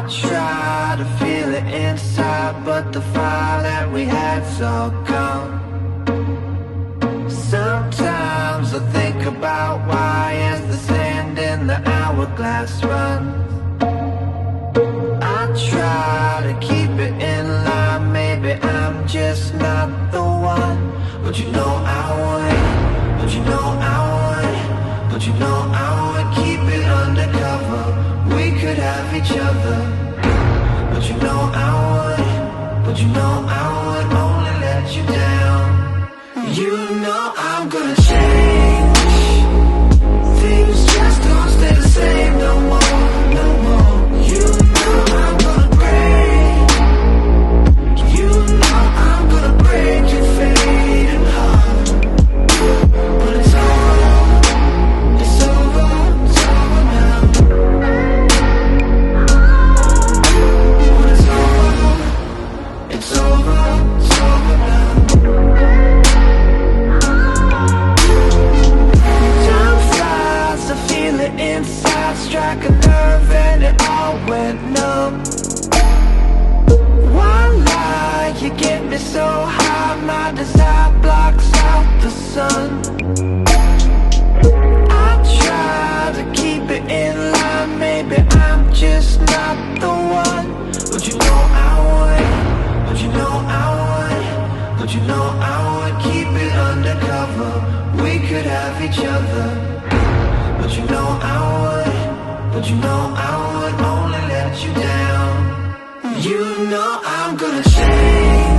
try to feel it inside, but the fire that we had's all gone. Sometimes I think about why as the sand in the hourglass runs. I try to keep it in line, maybe I'm just not the one. But you know I would, but you know I would, but you know I would keep it undercover. We could have each other. But you know I would, but you know I would only let you down. You know I'm gonna change. Things just don't stay the same no more, no more. You know I'm gonna break. You know I'm gonna break your fading heart. But it's over, it's over, it's over now. But it's over, it's over, it's over now. Time flies, I feel it inside, strike a nerve and it all went numb. Why lie, you get me so high, my desire blocks out the sun. I try to keep it in line, maybe I'm just not the one. But you know I would, but you know I would, but you know I would keep it undercover. We could have each other. But you know I would, but you know I would only let you down. You know I'm gonna change.